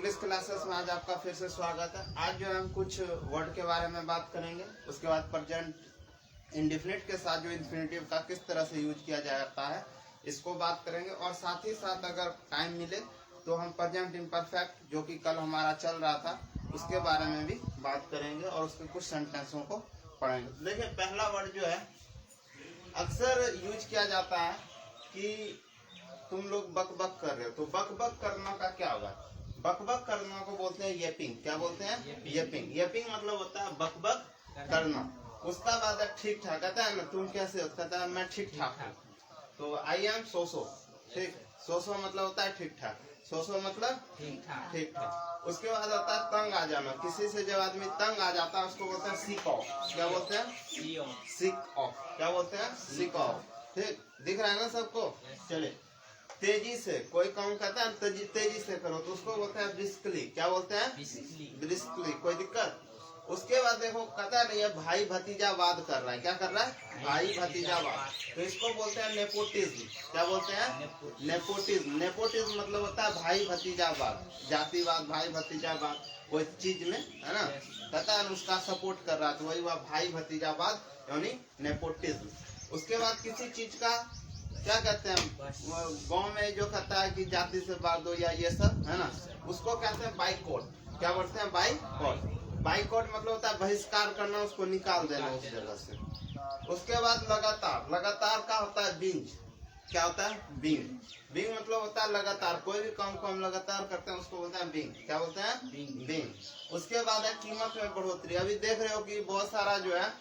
English classes में आज आपका फिर से स्वागत है। आज जो हम कुछ वर्ड के बारे में बात करेंगे, उसके बाद प्रेजेंट इंडेफिनिट के साथ जो इन्फिनेटिव का किस तरह से यूज किया जाता है इसको बात करेंगे, और साथ ही साथ अगर टाइम मिले तो हम प्रेजेंट इम्परफेक्ट जो कि कल हमारा चल रहा था उसके बारे में भी बात करेंगे और उसके कुछ सेंटेंसों को पढ़ेंगे। देखिए, पहला वर्ड जो है अक्सर यूज किया जाता है कि तुम लोग बक बक कर रहे हो, तो बक बक करना का क्या होगा? बक बक करना को बोलते हैं येपिंग। क्या बोलते हैं? येपिंग। येपिंग मतलब होता है बक बक करना। उसका बाद है ठीक ठाक। कहता है ना तुम कैसे हो? कहता है मैं ठीक ठाक हूँ। तो आई एम सो सो। ठीक, सो सो मतलब होता है ठीक ठाक। सो सो मतलब ठीक ठाक। उसके बाद आता है तंग आ जाना। किसी से जब आदमी तंग आ जाता है उसको बोलते हैं सिक ऑफ। क्या बोलते हैं? Sick of. क्या बोलते हैं? Sick of. ठीक, दिख रहा है ना सबको? चलिए, तेजी से कोई काम करता है तेजी से करो तो उसको बोलते हैं ब्रिस्कली। क्या बोलते हैं? ब्रिस्कली। कोई दिक्कत? उसके बाद देखो, कहता है ये भाई भतीजावाद कर रहा है। क्या कर रहा है? भाई भतीजावाद। तो इसको बोलते हैं नेपोटिज्म। क्या बोलते हैं? नेपोटिज्म। नेपोटिज्म मतलब होता है भाई भतीजावाद, जातिवाद, भाई भतीजावाद कोई चीज में, है ना? कहता है उसका सपोर्ट कर रहा है तो वही हुआ भाई भतीजावाद यानी नेपोटिज्म। उसके बाद किसी चीज का क्या कहते हैं गांव में जो कहता है कि जाति से बार दो या ये सब, है ना, उसको कहते हैं बाइकआउट। क्या बोलते हैं? बाइकआउट। बाइकआउट मतलब होता है बहिष्कार करना, उसको निकाल देना उस जगह से। उसके बाद लगातार। लगातार का होता है बिंज। क्या होता है? बिंग। बिंग मतलब होता है लगातार, कोई भी काम को हम लगातार करते हैं उसको बोलते हैं बिंग। क्या बोलते हैं? बिंग। उसके बाद है कीमत में बढ़ोतरी। अभी देख रहे हो कि बहुत सारा जो है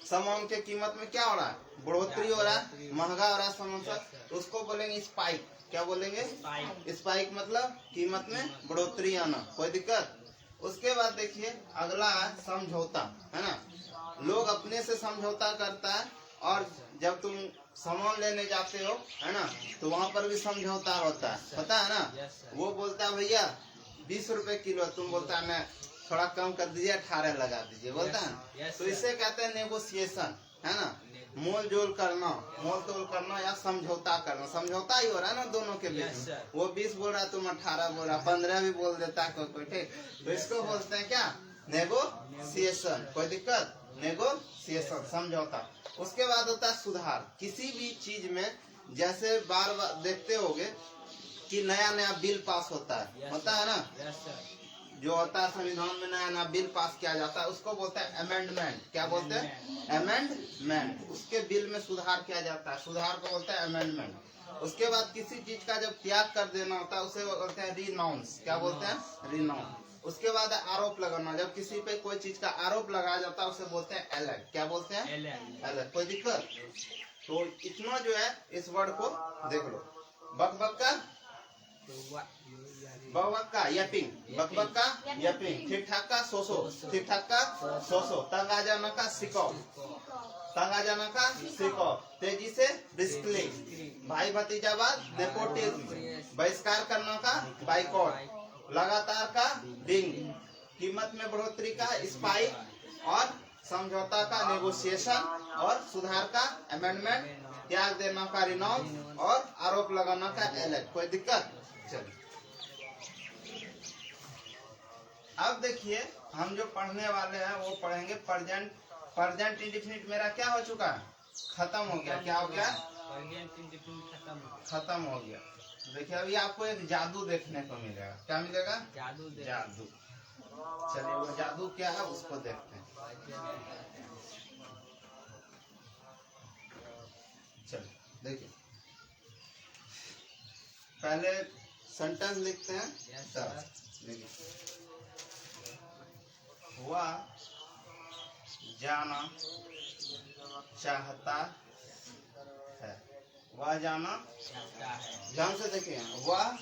सामान के कीमत में क्या हो रहा है? बढ़ोतरी हो रहा है, महंगा हो रहा है सामान सब। उसको बोलेंगे स्पाइक। क्या बोलेंगे? स्पाइक मतलब कीमत में बढ़ोतरी आना। कोई दिक्कत? उसके बाद देखिए अगला है समझौता, है ना। लोग अपने से समझौता करता है, और जब तुम सामान लेने जाते हो, है ना, तो वहाँ पर भी समझौता होता है, पता है ना। वो बोलता है भैया 20 रुपए किलो, तुम बोलता है मैं थोड़ा कम कर दीजिए, 18 लगा दीजिए, बोलता है। तो इसे कहते हैं नेगोशिएशन, है ना। मोल जोल करना, मोल तोल करना या समझौता करना। समझौता ही हो रहा है ना दोनों के बीच में। वो 20 बोल रहा है, तुम 18 बोल रहा, 15 भी बोल देता है कोई। ठीक, तो इसको बोलते हैं क्या? नेगोशिएशन। कोई दिक्कत? नेगोशिएशन, समझौता। उसके बाद होता है सुधार। किसी भी चीज में जैसे बार बार देखते होगे कि नया नया बिल पास होता है ना, जो होता है संविधान में नया नया बिल पास किया जाता है उसको बोलते हैं अमेंडमेंट। क्या बोलते हैं? अमेंडमेंट। उसके बिल में सुधार किया जाता है, सुधार को बोलते हैं अमेंडमेंट। उसके बाद किसी चीज का जब त्याग कर देना होता है उसे बोलते हैं रिनाउंस। क्या बोलते हैं? रिनाउंस। उसके बाद आरोप लगाना। जब किसी पे कोई चीज का आरोप लगाया जाता है उसे बोलते हैं एलेग। क्या बोलते हैं? एलेग। कोई दिक्कत? तो इतना जो है इस वर्ड को देख लो। बक बक का बक का येपिंग, बक बक का येपिंग, ठीक ठाक का सो सो, ठीक ठाक का सो सो, तंग आ जाना का सिक ऑफ, तंग आ जाना का सिक ऑफ, तेजी से ब्रिस्कली, भाई भतीजावाद नेपोटिज्म, बहिष्कार करना का बाइकआउट, लगातार का बिंग, कीमत में बढ़ोतरी का स्पाइक, और समझौता का नेगोशिएशन, और सुधार का अमेंडमेंट, त्याग देना का रिनाउंस, और आरोप लगाना का एलेग। कोई दिक्कत? चलिए, अब देखिए हम जो पढ़ने वाले हैं वो पढ़ेंगे प्रेजेंट। प्रेजेंट इंडेफिनिट मेरा क्या हो चुका है? खत्म हो गया। क्या हो गया? खत्म हो गया। देखिए अभी आपको एक जादू देखने को मिलेगा। क्या मिलेगा? जादू। चलिए वो जादू क्या है उसको देखते हैं। चलिए देखिए, पहले सेंटेंस लिखते हैं। देखिए, वह जाना चाहता है। वह जाना ध्यान से देखिए, वह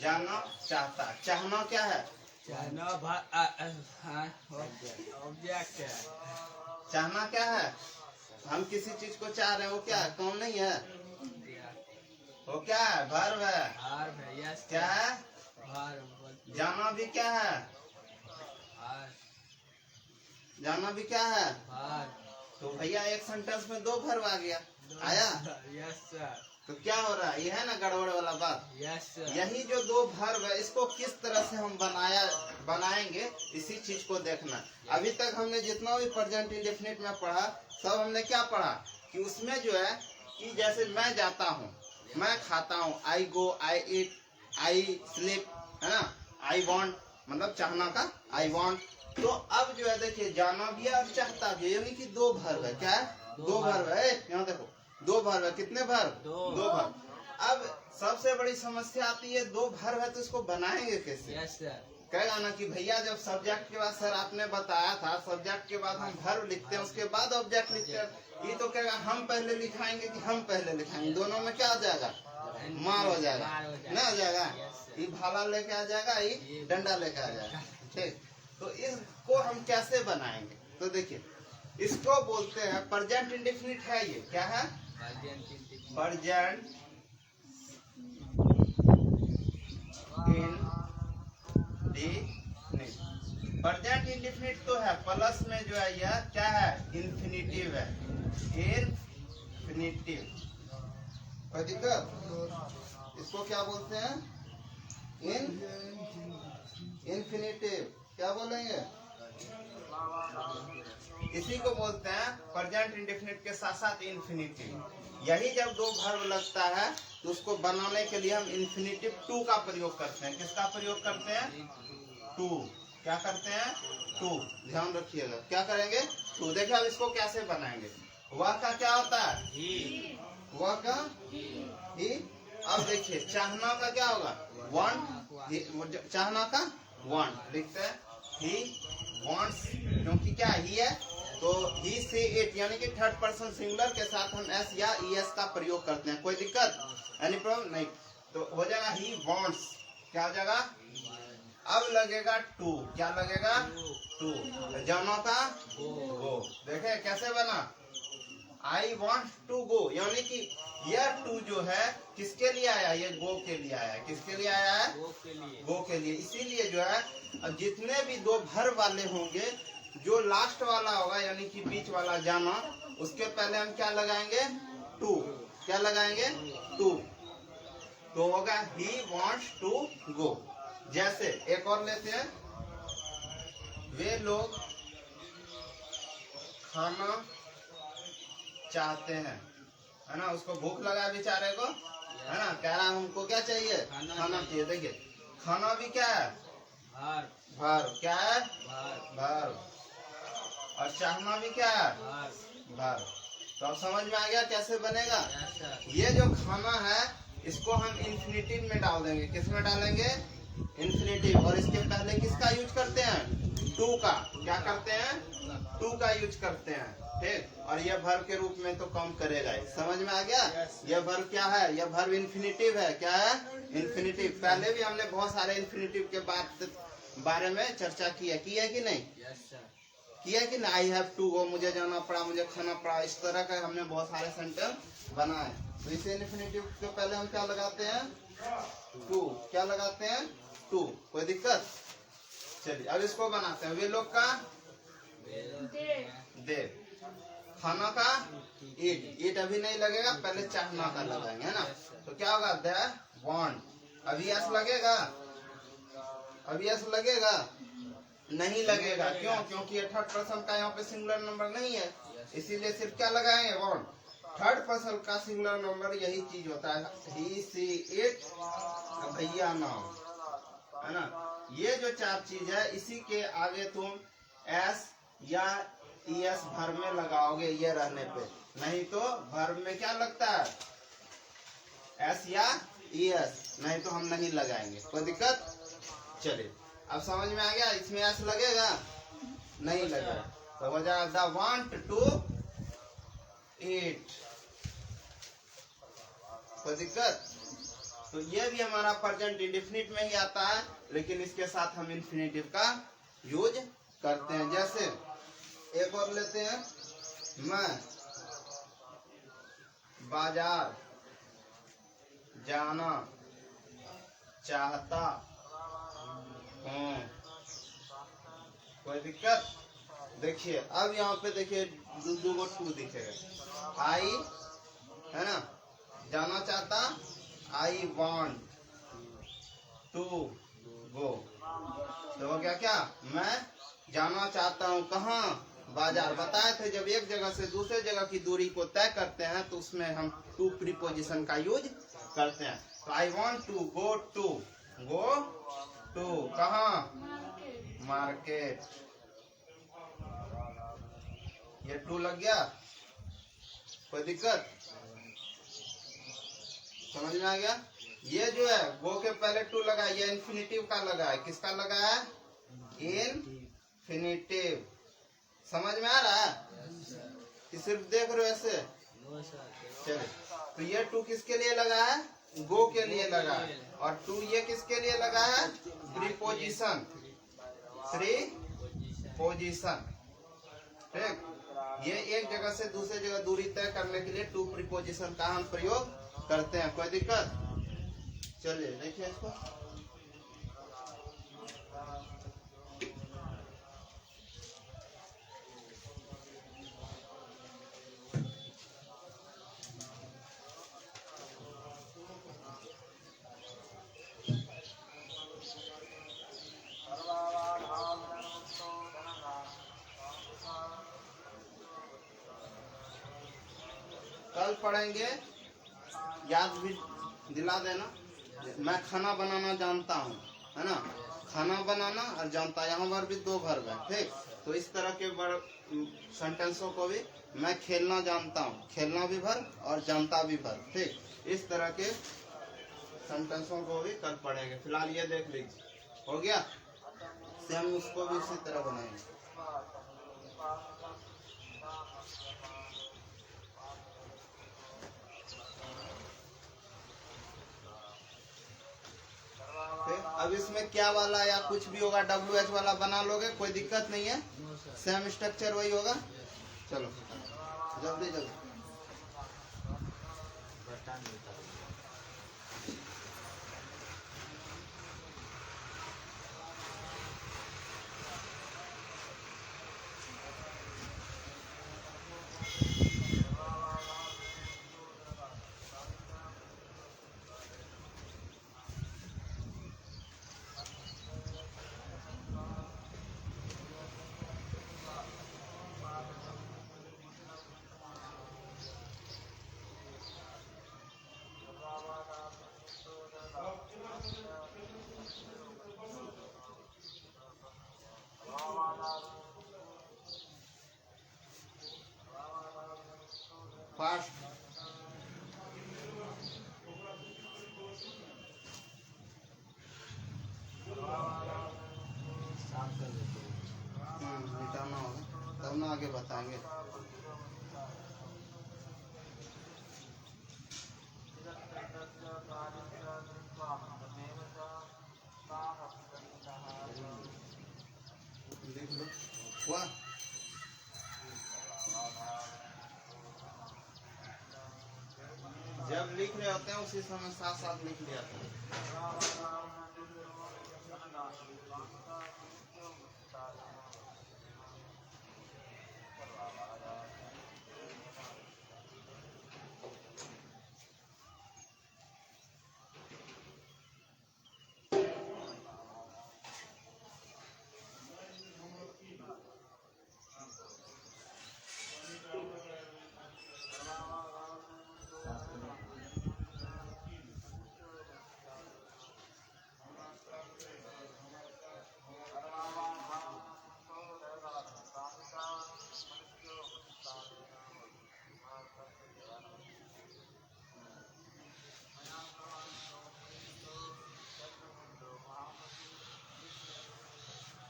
जाना चाहता। चाहना क्या है? चाहना क्या है? हम किसी चीज को चाह रहे हैं, वो क्या है? कौन नहीं है, वो क्या है? वर्ब है। क्या है? जाना भी क्या है? जाना भी क्या है? तो भैया एक सेंटेंस में 2 वर्ब आ गया। आया? तो क्या हो रहा है, ये है ना गड़बड़ वाला बात। यही जो दो वर्ब है इसको किस तरह से हम बनाएंगे इसी चीज को देखना। अभी तक हमने जितना भी प्रेजेंट इंडेफिनिट में पढ़ा सब हमने क्या पढ़ा कि उसमें जो है कि जैसे मैं जाता हूँ, मैं खाता हूँ, आई गो, आई ईट, आई स्लीप, है ना, आई वांट, मतलब चाहना का आई वांट। तो अब जो है देखिए जाना भी है और चाहता भी है, यानी कि दो वर्ब है। क्या है, दो वर्ब है। यहाँ देखो दो वर्ब है, कितने वर्ब, दो वर्ब। अब सबसे बड़ी समस्या आती है दो वर्ब है तो इसको बनाएंगे कैसे। कहेगा ना कि भैया जब सब्जेक्ट के बाद सर आपने बताया था सब्जेक्ट के बाद हम वर्ब लिखते हैं उसके बाद ऑब्जेक्ट लिखते हैं, ये तो कहेगा हम पहले लिखाएंगे कि हम पहले लिखाएंगे, दोनों में क्या हो जाएगा, मार हो जाएगा, ना हो जाएगा, ये भाला लेके आ जाएगा, ये डंडा लेके आ जाएगा। ठीक, तो इसको हम कैसे बनाएंगे, तो देखिए इसको बोलते हैं प्रेजेंट इंडेफिनिट है। ये क्या है, प्रेजेंट इंडेफिनिट। प्रेजेंट इंडेफिनिट तो है, प्लस में जो है यह क्या है, इन्फिनिटिव है, इन्फिनिटिव। कोई दिक्कत, इसको क्या बोलते हैं, इन्फिनिटिव। क्या बोलेंगे, इसी को बोलते हैं प्रेजेंट इंडेफिनिट के साथ साथ इन्फिनिटिव। यही जब दो वर्ब लगता है तो उसको बनाने के लिए हम इन्फिनिटिव टू का प्रयोग करते हैं। किसका प्रयोग करते हैं, टू। क्या करते हैं, टू। ध्यान रखिएगा क्या करेंगे, टू। देखिए अब इसको कैसे बनाएंगे, वह का क्या होता है, ही, वह का ही। अब देखिए चाहना का क्या होगा, वांट, चाहना का वांट लिखते हैं, ही वांट्स, क्योंकि क्या ही है तो ही सी इट, यानी कि थर्ड पर्सन सिंगुलर के साथ हम एस या ईएस का प्रयोग करते हैं। कोई दिक्कत, एनी प्रॉब्लम नहीं, तो हो जाएगा ही वांट्स। क्या हो जाएगा, अब लगेगा टू, क्या लगेगा, टू। जानो का गो। देखे कैसे बना, आई वॉन्ट टू गो, यानी कि यह टू जो है किसके लिए आया, ये गो के लिए आया है। किसके लिए आया है, गो के लिए। इसीलिए जो है अब जितने भी दो वर्ब वाले होंगे, जो लास्ट वाला होगा यानी कि बीच वाला जाना, उसके पहले हम क्या लगाएंगे, टू। क्या लगाएंगे, टू। तो होगा ही वॉन्ट्स टू गो। जैसे एक और लेते हैं, वे लोग खाना चाहते हैं, है ना, उसको भूख लगा बेचारे को, है ना, कह रहा हमको क्या चाहिए, खाना चाहिए। देखिए खाना भी क्या है, भार। क्या है, भार। और चाहना भी क्या है, भार। तो अब समझ में आ गया कैसे बनेगा। ये जो खाना है इसको हम इन्फिनिटिव में डाल देंगे। किस में डालेंगे, इन्फिनिटिव। और इसके पहले किसका यूज करते हैं, टू का। क्या करते हैं, टू का यूज करते हैं। ठीक, और यह वर्ब के रूप में तो काम करेगा। समझ में आ गया, यह वर्ब क्या है, यह वर्ब इन्फिनिटिव है। क्या है, इन्फिनिटिव। पहले भी हमने बहुत सारे इन्फिनिटिव के बारे में चर्चा की है कि नहीं, किया कि नहीं। आई हैव टू गो, मुझे जाना पड़ा, मुझे खाना पड़ा, इस तरह का हमने बहुत सारे सेंटेंस बनाए। तो इसे इन्फिनिटिव के पहले हम क्या लगाते हैं, टू। क्या लगाते हैं, टू। कोई दिक्कत, चलिए अब इसको बनाते हैं। वे लोग का दे, खाना का ईट। ईट अभी नहीं लगेगा, पहले चाहना का लगाएंगे, है ना। तो क्या होगा, दे वांट। अभी यस लगेगा, अभी यस लगेगा, नहीं लगेगा। क्यों, क्योंकि ये थर्ड पर्सन का यहाँ पे सिंगुलर नंबर नहीं है, इसीलिए सिर्फ क्या लगाएंगे, वांट। थर्ड पर्सन का सिंगुलर नंबर यही चीज होता है, ही सी इट, भैया नाम, है ना। ये जो चार चीज है इसी के आगे तुम एस या ईएस वर्ब में लगाओगे, ये रहने पे। नहीं तो वर्ब में क्या लगता है, एस या ईएस, नहीं तो हम नहीं लगाएंगे। कोई दिक्कत, चलिए अब समझ में आ गया। इसमें एस लगेगा, नहीं लगेगा, तो हो जाएगा द वांट टू ईट। कोई दिक्कत, तो ये भी हमारा प्रेजेंट इंडेफिनिट में ही आता है, लेकिन इसके साथ हम इन्फिनिटिव का यूज करते हैं। जैसे एक और लेते हैं, मैं बाजार जाना चाहता हूँ। कोई दिक्कत, देखिए अब यहाँ पे देखिए दो टू दिखेगा, आई, है ना, जाना चाहता, आई वॉन्ट टू गो। तो हो गया क्या, मैं जाना चाहता हूँ कहाँ, बाजार। बताए थे जब एक जगह से दूसरे जगह की दूरी को तय करते हैं तो उसमें हम टू प्रीपोजिशन का यूज करते हैं। तो I want to go to कहाँ, मार्केट। ये टू लग गया, कोई दिक्कत, समझ में आ गया। ये जो है गो के पहले टू लगा, ये इन्फिनिटिव का लगा है। किसका लगा है, इन्फिनिटिव। समझ में आ रहा है कि सिर्फ देख रहे हो ऐसे। चलिए, तो ये टू किसके लिए लगा है, गो के लिए लगा है। और टू ये किसके लिए लगा है, प्रीपोजिशन, ठीक। ये एक जगह से दूसरे जगह दूरी तय करने के लिए टू प्रीपोजिशन का हम प्रयोग करते हैं। कोई दिक्कत, चलिए देखिए इसको। कल पढ़ेंगे, याद भी दिला देना। मैं खाना बनाना जानता हूँ, है ना। खाना बनाना और जानता, यहाँ पर भी दो वर्ब है, ठीक। तो इस तरह के सेंटेंसों को भी, मैं खेलना जानता हूँ, खेलना भी वर्ब और जानता भी वर्ब, ठीक। इस तरह के सेंटेंसों को भी कल पढ़ेंगे। फिलहाल ये देख लीजिए, हो गया। सेम उसको भी इसी तरह बनाएंगे। अब इसमें क्या वाला या कुछ भी होगा, WH वाला बना लोगे, कोई दिक्कत नहीं है। सेम स्ट्रक्चर वही होगा। चलो जल्दी जल्दी। फास्ट, मिटाना होगा तब ना आगे बताएंगे। देख लो हुआ। जब लिख रहे होते हैं उसी समय साथ साथ लिख लिया था।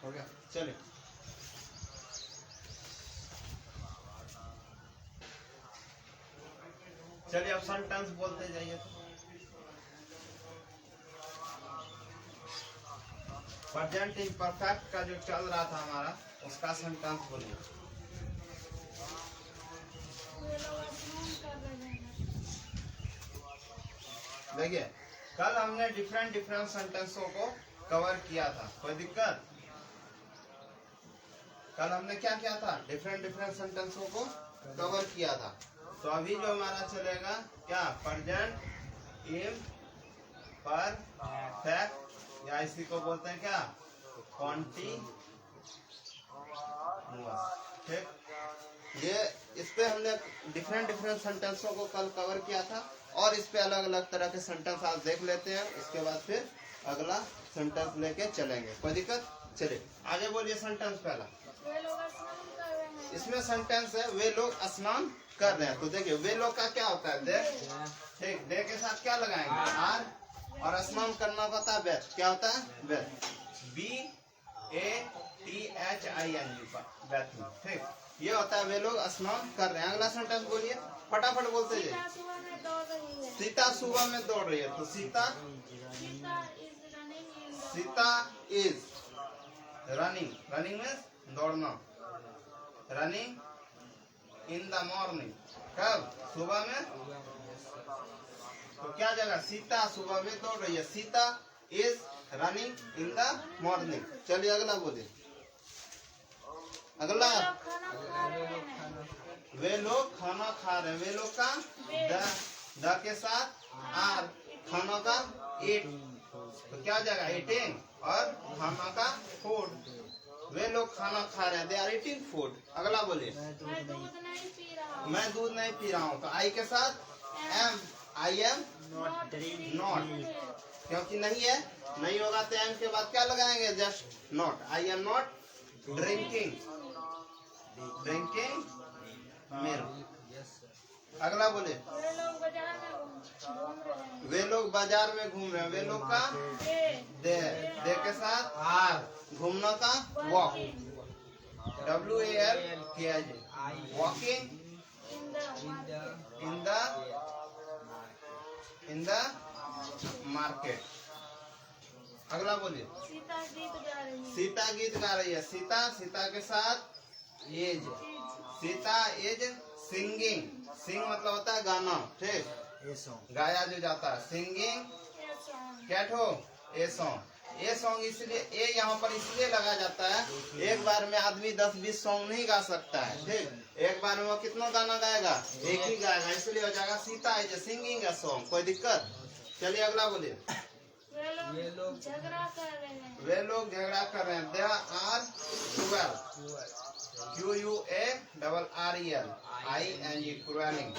हो गया, चलिए। चलिए अब सेंटेंस बोलते जाइए। प्रेजेंट इम्परफेक्ट का जो चल रहा था हमारा, उसका सेंटेंस बोलिए। देखिए, कल हमने डिफरेंट सेंटेंसों को कवर किया था, कोई दिक्कत। कल हमने क्या किया था, डिफरेंट सेंटेंसों को कवर किया था। तो अभी जो हमारा चलेगा क्या, प्रेजेंट इम्परफेक्ट, या इसी को बोलते हैं क्या, कॉन्टिन्यूअस। ठीक, ये इस पे हमने डिफरेंट सेंटेंसों को कल कवर किया था, और इस पे अलग अलग तरह के सेंटेंस आज देख लेते हैं। इसके बाद फिर अगला सेंटेंस लेके चलेंगे, कोई दिक्कत। चलिए आगे बोलिए सेंटेंस पहला। इसमें सेंटेंस है वे लोग स्नान कर रहे हैं। तो देखिए वे लोग का क्या होता है, दे। ठीक, दे के साथ क्या लगाएंगे, आर, और स्नान करना पता है बेथ, क्या होता है, बेथ, BATHING, बेथ। ठीक, ये होता है वे लोग स्नान कर रहे हैं। अगला सेंटेंस बोलिए, फटाफट बोलते जाइए। सीता सुबह में दौड़ रही है। तो सीता इज रनिंग, रनिंग में दौड़ना, रनिंग इन द मॉर्निंग, कब, सुबह में। तो क्या जगह, सीता सुबह में दौड़ रही है, Sita is running in the morning. चलिए अगला बोलिए। अगला, वे लोग खाना खा रहे हैं। वे लोग का द के साथ आर, खाना का ईट, तो क्या जगह, ईटिंग, और खाना का फूड। वे लोग खाना खा रहे हैं, दे आर ईटिंग फूड। अगला बोलिए, मैं दूध नहीं पी रहा हूँ। तो आई के साथ एम, आई एम नॉट, क्योंकि नहीं है, नहीं होगा तो एम के बाद क्या लगाएंगे, just not. I am not drinking milk. अगला बोले, वे लोग बाजार में घूम रहे हैं। वे लोग का दे के साथ आर, घूमना का walk, WALK, walking in the market. अगला बोलिए, सीता गीत गा रही है। सीता के साथ एज, सीता इज सिंगिंग, सिंग मतलब होता है गाना। ठीक, गाया जो जाता है, सिंगिंग कैट हो ए सॉन्ग। ए सॉन्ग इसलिए ए यहाँ पर इसलिए लगा जाता है, एक बार में आदमी 10-20 सॉन्ग नहीं गा सकता है। ठीक, एक बार में वो कितना गाना गाएगा, एक ही गाएगा, इसलिए हो जाएगा Sita is singing a song. कोई दिक्कत। चलिए अगला बोलिए, वे लोग झगड़ा कर रहे हैं। दे आर 12, QUARREL ING, क्वेलिंग,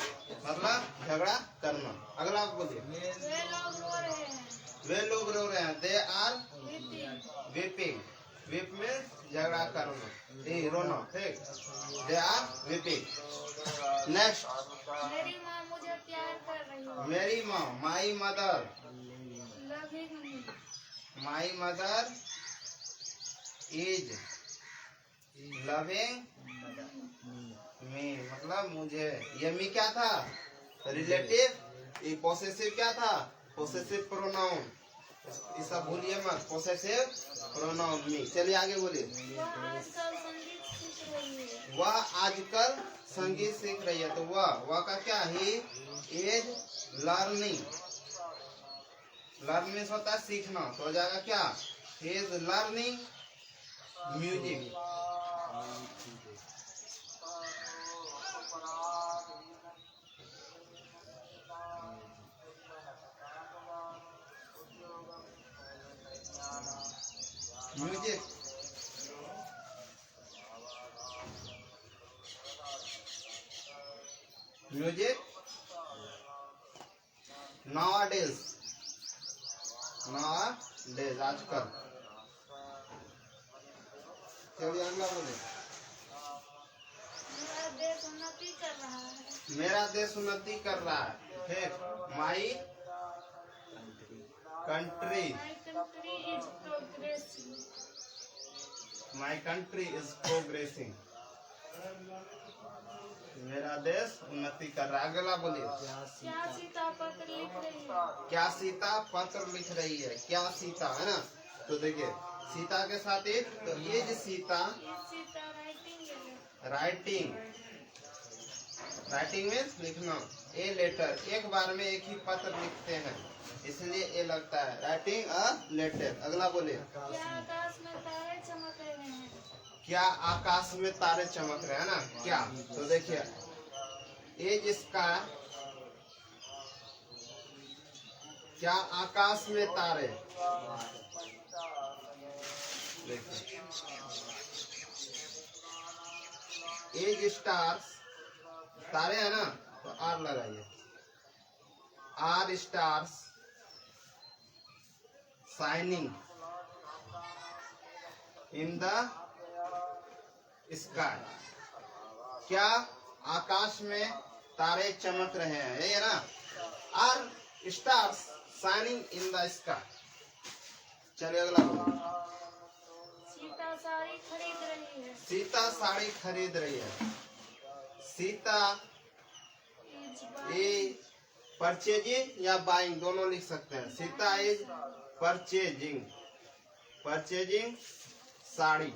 मतलब झगड़ा करना। अगला बोलिए, वे लोग रो रहे हैं। दे आर वीपिंग, वीप में झगड़ा करना, रोना। ठीक, दे आर वीपिंग। नेक्स्ट, मेरी माँ मुझे प्यार कर रही है। मेरी माँ, my mother is loving me, मतलब मुझे। ये मी क्या था, रिलेटिव। ये पोसेसिव क्या था, पोसेसिव प्रोनाउन। ये सब भूलिए मत, पोसेसिव प्रोनाउन मी। चलिए आगे बोलिए, वह आजकल संगीत सीख रही है। तो वह का क्या, ही इज लर्निंग, लर्निंग होता है सीखना, तो हो जाएगा क्या, he is learning music. Music, music nowadays, आजकल। चलिए अगला बोले, मेरा देश उन्नति कर रहा है। ठीक, माई कंट्री इज प्रोग्रेसिंग, मेरा देश उन्नति कर रहा है। अगला बोलिए, क्या सीता पत्र लिख रही है। क्या सीता है ना, तो देखिए सीता के साथ एक, तो ये जो सीता राइटिंग में लिखना, ए लेटर, एक बार में एक ही पत्र लिखते हैं, इसलिए ए लगता है, राइटिंग अ लेटर। अगला बोलिए, क्या आकाश में तारे चमक रहे हैं ना, क्या। तो देखिए एज स्कार, क्या आकाश में तारे, एज स्टार्स, तारे है ना तो आर लगाइए, are stars shining in the sky, क्या आकाश में तारे चमक रहे हैं, यही है ना, are stars shining in the sky. चलिए अगला बोलो। सीता साड़ी खरीद रही है, सीता साड़ी खरीद रही है, सीता ए परचेजिंग या बाइंग दोनों लिख सकते हैं, Sita is purchasing, purchasing sari,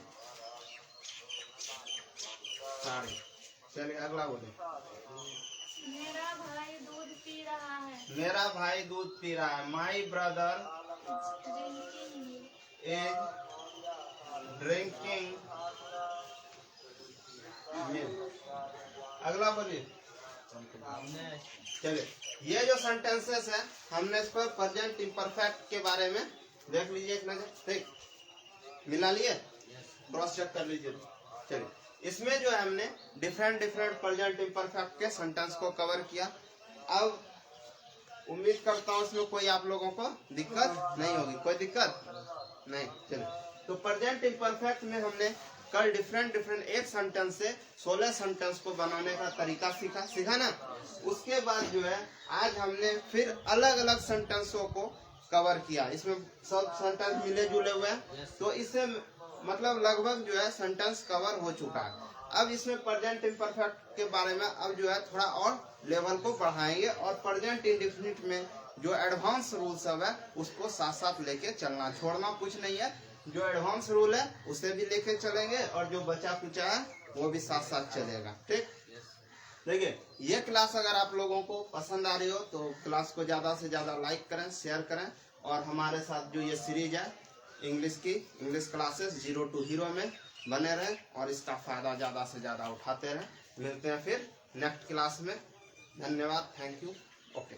sari. चलिए अगला बोले। मेरा भाई दूध पी रहा है, मेरा भाई दूध पी रहा है, my brother is drinking milk. अगला बोलिए। चलिए ये जो सेंटेंसेस है हमने इस पर प्रेजेंट इम्परफेक्ट के बारे में देख लीजिए एक नजर, ठीक मिला लिए, क्रॉस चेक कर लीजिए। चलिए इसमें जो है हमने डिफरेंट प्रेजेंट इम्परफेक्ट के सेंटेंस को कवर किया। अब उम्मीद करता हूँ इसमें कोई आप लोगों को दिक्कत नहीं होगी, कोई दिक्कत नहीं। चलिए तो प्रेजेंट इम्परफेक्ट में हमने कल डिफरेंट एक सेंटेंस से 16 सेंटेंस को बनाने का तरीका सीखा ना। उसके बाद जो है आज हमने फिर अलग अलग सेंटेंसों को कवर किया, इसमें सब सेंटेंस मिले जुले हुए हैं, तो इससे मतलब लगभग जो है सेंटेंस कवर हो चुका है। अब इसमें प्रेजेंट इम्परफेक्ट के बारे में अब जो है थोड़ा और लेवल को बढ़ाएंगे और प्रेजेंट इंडेफिनिट में जो एडवांस रूल सब है उसको साथ साथ लेके चलना, छोड़ना कुछ नहीं है। जो एडवांस रूल है उसे भी लेके चलेंगे और जो बचा कुचा है वो भी साथ साथ चलेगा, ठीक। देखिए ये क्लास अगर आप लोगों को पसंद आ रही हो तो क्लास को ज्यादा से ज्यादा लाइक करें, शेयर करें और हमारे साथ जो ये सीरीज है इंग्लिश की, इंग्लिश क्लासेस 0 to Hero में बने रहें और इसका फायदा ज्यादा से ज्यादा उठाते रहें। मिलते हैं फिर नेक्स्ट क्लास में। धन्यवाद, थैंक यू, ओके।